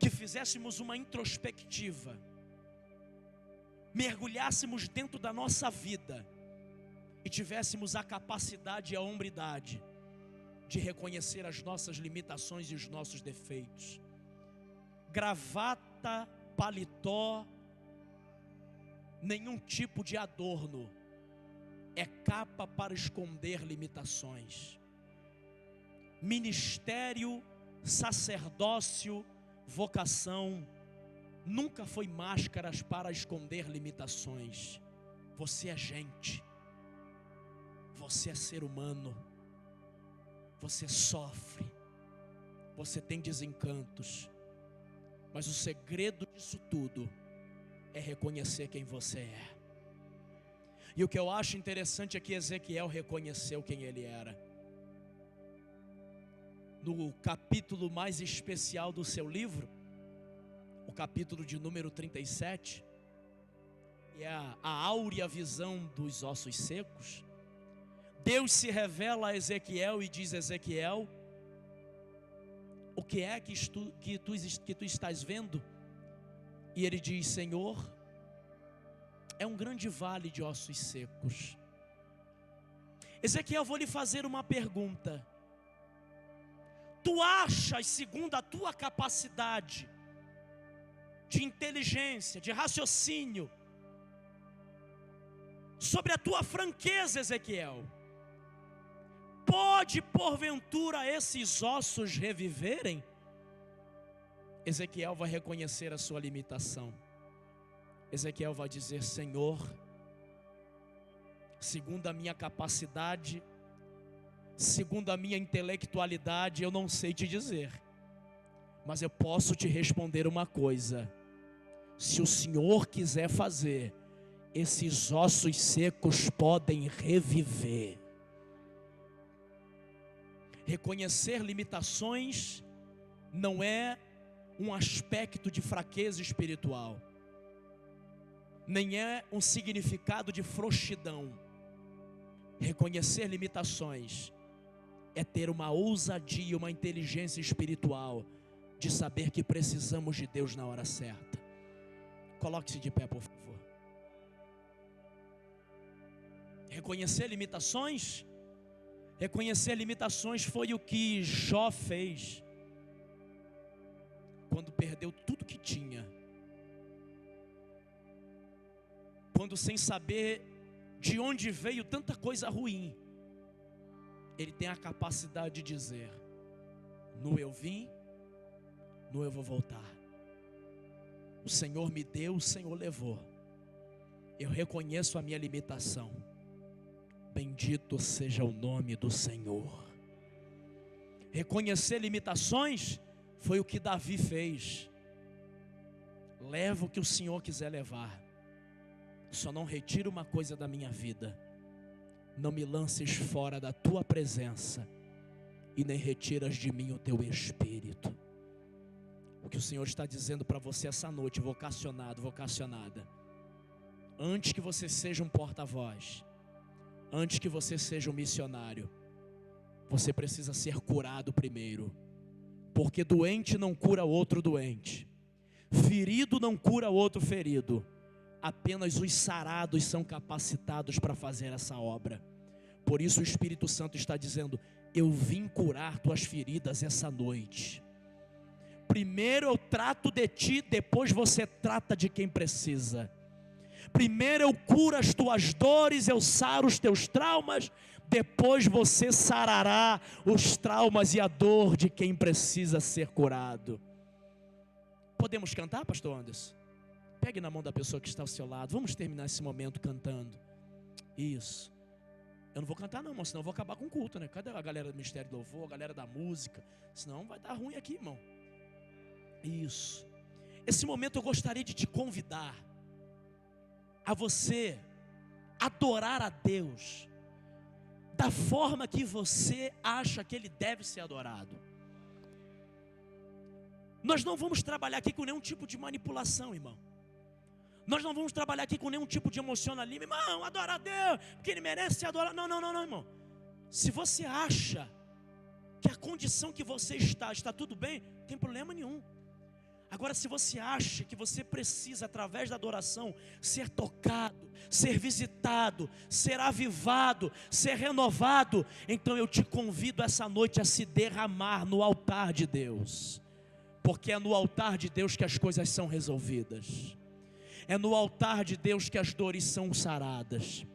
que fizéssemos uma introspectiva, mergulhássemos dentro da nossa vida e tivéssemos a capacidade e a hombridade de reconhecer as nossas limitações e os nossos defeitos. Gravata, paletó, nenhum tipo de adorno é capa para esconder limitações. Ministério, sacerdócio, vocação nunca foi máscaras para esconder limitações. Você é gente, você é ser humano, você sofre, você tem desencantos, mas o segredo disso tudo é reconhecer quem você é. E o que eu acho interessante é que Ezequiel reconheceu quem ele era. No capítulo mais especial do seu livro, o capítulo de número 37, é a áurea visão dos ossos secos. Deus se revela a Ezequiel e diz: Ezequiel, o que é que tu estás vendo? E ele diz: Senhor, é um grande vale de ossos secos. Ezequiel, vou lhe fazer uma pergunta. Tu achas, segundo a tua capacidade de inteligência, de raciocínio, sobre a tua franqueza, Ezequiel, pode porventura esses ossos reviverem? Ezequiel vai reconhecer a sua limitação. Ezequiel vai dizer: Senhor, segundo a minha capacidade, segundo a minha intelectualidade, eu não sei te dizer, mas eu posso te responder uma coisa: se o Senhor quiser fazer, esses ossos secos podem reviver. Reconhecer limitações não é um aspecto de fraqueza espiritual, nem é um significado de frouxidão. Reconhecer limitações é ter uma ousadia, uma inteligência espiritual de saber que precisamos de Deus na hora certa. Coloque-se de pé, por favor. Reconhecer limitações foi o que Jó fez quando perdeu tudo que tinha, quando, sem saber de onde veio tanta coisa ruim, ele tem a capacidade de dizer: no eu vim, no eu vou voltar. O Senhor me deu, o Senhor levou. Eu reconheço a minha limitação. Bendito seja o nome do Senhor. Reconhecer limitações foi o que Davi fez. Leva o que o Senhor quiser levar, só não retira uma coisa da minha vida. Não me lances fora da tua presença, e nem retiras de mim o teu espírito. O que o Senhor está dizendo para você essa noite, vocacionado, vocacionada: antes que você seja um porta-voz, antes que você seja um missionário, você precisa ser curado primeiro. Porque doente não cura outro doente, ferido não cura outro ferido. Apenas os sarados são capacitados para fazer essa obra. Por isso o Espírito Santo está dizendo: eu vim curar tuas feridas essa noite. Primeiro eu trato de ti, depois você trata de quem precisa. Primeiro eu curo as tuas dores, eu saro os teus traumas, depois você sarará os traumas e a dor de quem precisa ser curado. Podemos cantar, pastor Anderson? Pegue na mão da pessoa que está ao seu lado. Vamos terminar esse momento cantando. Isso. Eu não vou cantar não, irmão, senão eu vou acabar com o culto, né? Cadê a galera do Ministério do Louvor, a galera da música? Senão vai dar ruim aqui, irmão. Isso. Esse momento eu gostaria de te convidar a você adorar a Deus da forma que você acha que Ele deve ser adorado. Nós não vamos trabalhar aqui com nenhum tipo de manipulação, irmão. Nós não vamos trabalhar aqui com nenhum tipo de emocionalismo. Irmão, adora a Deus, porque Ele merece ser adorado. Não, irmão. Se você acha que a condição que você está tudo bem, não tem problema nenhum. Agora, se você acha que você precisa, através da adoração, ser tocado, ser visitado, ser avivado, ser renovado, então eu te convido essa noite a se derramar no altar de Deus. Porque é no altar de Deus que as coisas são resolvidas. É no altar de Deus que as dores são saradas.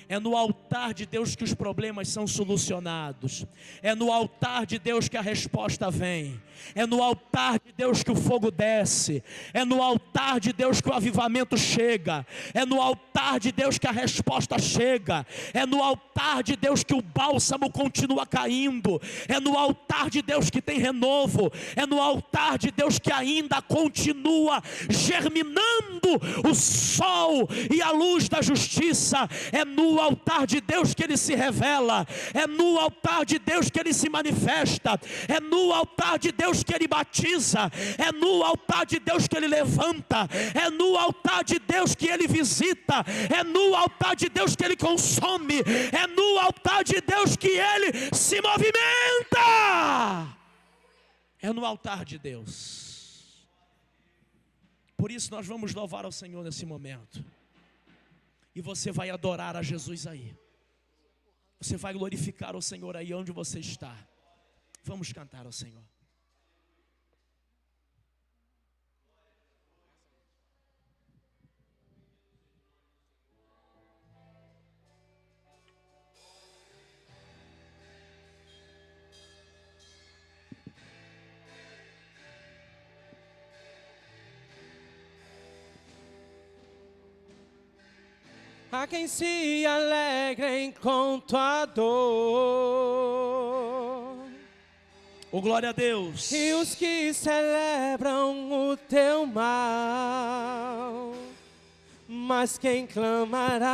É no altar altar de Deus que os problemas são solucionados. É no altar de Deus que a resposta vem. É no altar de Deus que o fogo desce. É no altar de Deus que o avivamento chega. É no altar de Deus que a resposta chega. É no altar de Deus que o bálsamo continua caindo. É no altar de Deus que tem renovo. É no altar de Deus que ainda continua germinando o sol e a luz da justiça. É no altar de Deus que Ele se revela. É no altar de Deus que Ele se manifesta. É no altar de Deus que Ele batiza. É no altar de Deus que Ele levanta. É no altar de Deus que Ele visita. É no altar de Deus que Ele consome. É no altar de Deus que Ele se movimenta. É no altar de Deus. Por isso nós vamos louvar ao Senhor nesse momento. E você vai adorar a Jesus aí. Você vai glorificar o Senhor aí onde você está. Vamos cantar ao Senhor. Há quem se alegre enquanto a dor. Oh, glória a Deus. E os que celebram o teu mal. Mas quem clamará?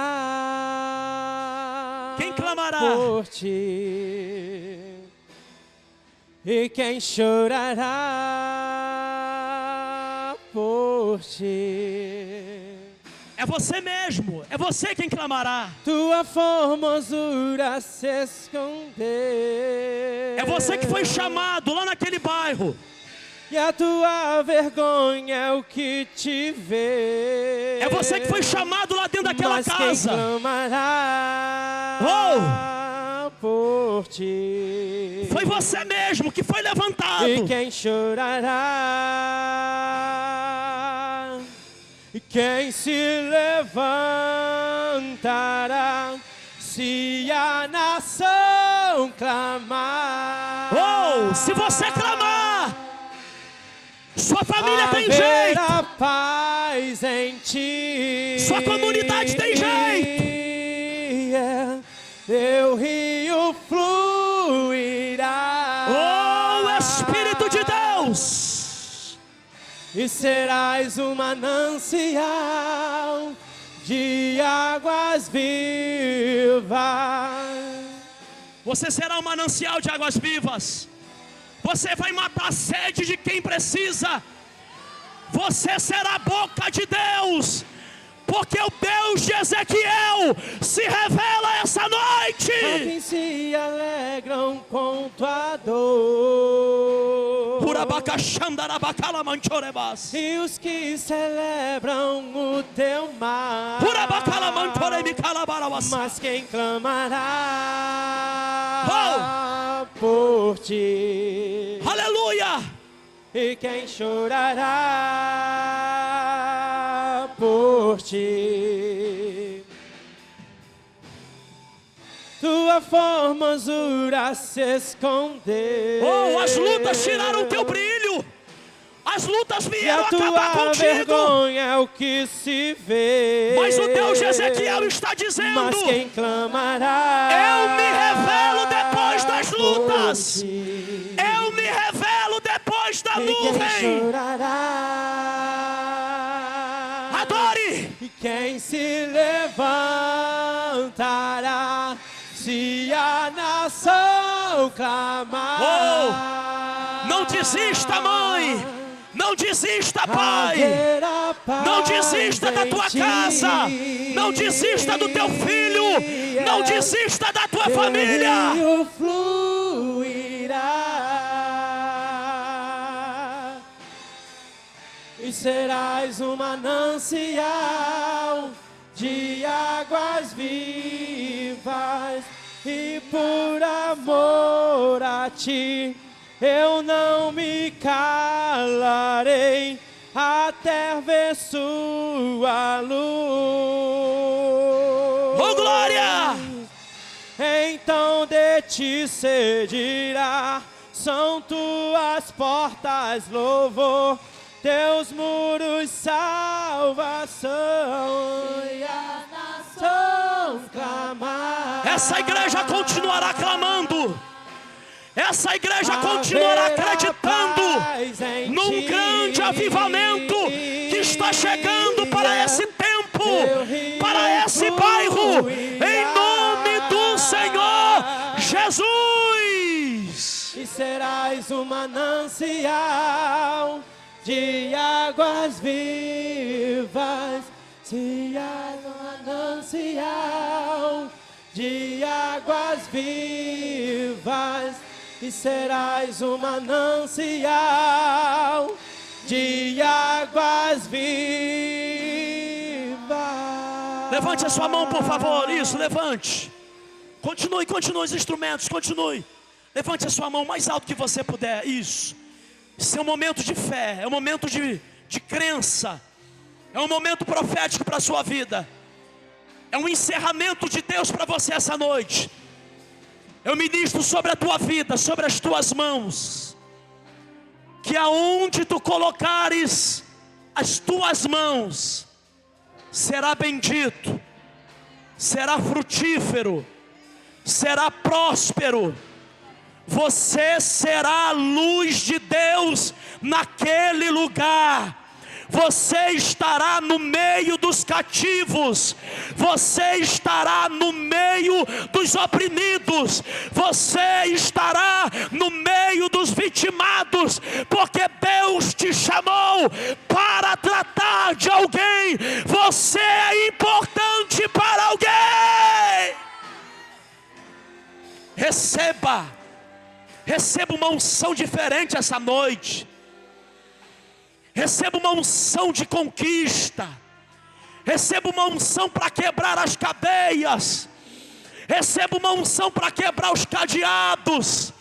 Quem clamará? Por ti. E quem chorará por ti. É você mesmo, é você quem clamará. Tua formosura se escondeu. É você que foi chamado lá naquele bairro. E a tua vergonha é o que te vê. É você que foi chamado lá dentro daquela Mas casa. quem clamará por ti. Foi você mesmo que foi levantado. E quem chorará. E quem se levantará se a nação clamar. Oh, se você clamar, sua família tem jeito. Haverá paz em ti. Sua comunidade tem jeito. Teu rio fluirá. Oh, Espírito de Deus. E serás um manancial de águas vivas. Você será um manancial de águas vivas. Você vai matar a sede de quem precisa. Você será a boca de Deus. Porque o Deus de Ezequiel se revela essa noite. Há quem se alegram com tua dor. E os que celebram o teu mal. Mas quem clamará por ti. Aleluia. E quem chorará por ti. Tua formosura se escondeu. Oh, as lutas tiraram o teu brilho. As lutas E vieram a acabar tua contigo. vergonha é o que se vê. Mas o Deus de Ezequiel está dizendo: Mas quem clamará? eu me revelo depois das lutas. por ti. Eu me revelo depois da E quem nuvem. chorará? Adore. E quem se levantará se a nação clamar? Oh, não desista, mãe. Não desista, pai. Haverá paz Não desista da tua em ti. casa. Não desista do teu filho. Não desista da tua família. Teu rio fluirá. E serás um manancial de águas vivas. E por amor a ti eu não me calarei até ver sua luz. Oh, glória! te cedirá. São tuas portas, louvor, teus muros, salvação. E a nação clamar. Essa igreja continuará clamando. Essa igreja continuará acreditando num grande avivamento que está chegando para esse tempo, para esse bairro, em nome do Senhor Jesus. E serás um manancial de águas vivas. Serás um manancial de águas vivas. E serás um manancial de águas vivas. Levante a sua mão, por favor. Isso, levante. Continue os instrumentos, continue. Levante a sua mão mais alto que você puder. Isso. Isso é um momento de fé, é um momento de crença. É um momento profético para a sua vida. É um encerramento de Deus para você essa noite. Eu ministro sobre a tua vida, sobre as tuas mãos, que aonde tu colocares as tuas mãos, será bendito, será frutífero, será próspero. Você será a luz de Deus naquele lugar. Você estará no meio dos cativos, você estará no meio dos oprimidos, você estará no meio dos vitimados, porque Deus te chamou para tratar de alguém. Você é importante para alguém. Receba uma unção diferente essa noite. Receba uma unção de conquista. Receba uma unção para quebrar as cadeias. Receba uma unção para quebrar os cadeados.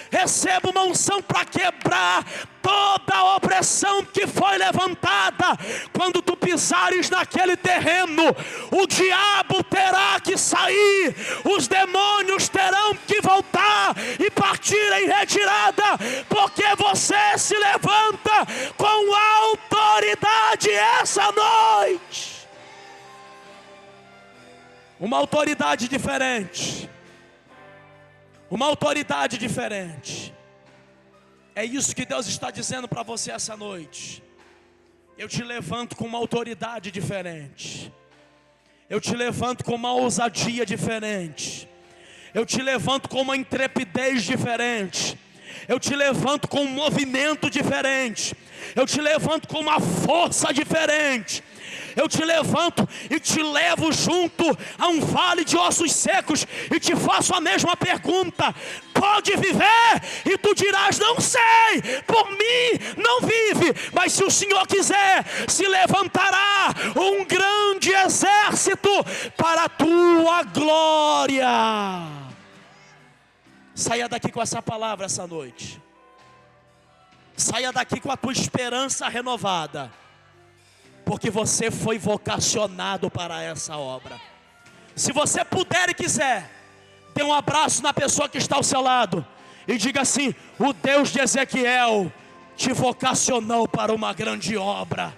Receba uma unção para quebrar toda a opressão que foi levantada. Quando tu pisares naquele terreno, o diabo terá que sair, os demônios terão que voltar e partir em retirada, porque você se levanta com autoridade essa noite. Uma autoridade diferente. Uma autoridade diferente. É isso que Deus está dizendo para você essa noite. Eu te levanto com uma autoridade diferente. Eu te levanto com uma ousadia diferente. Eu te levanto com uma intrepidez diferente. Eu te levanto com um movimento diferente. Eu te levanto com uma força diferente. Eu te levanto e te levo junto a um vale de ossos secos e te faço a mesma pergunta: pode viver? E tu dirás: não sei, por mim não vive, mas se o Senhor quiser, se levantará um grande exército para a tua glória. Saia daqui com essa palavra essa noite. Saia daqui com a tua esperança renovada, porque você foi vocacionado para essa obra. Se você puder e quiser, dê um abraço na pessoa que está ao seu lado e diga assim: o Deus de Ezequiel te vocacionou para uma grande obra.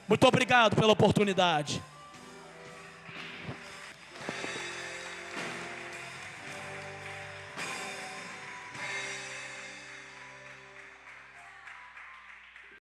Muito obrigado pela oportunidade.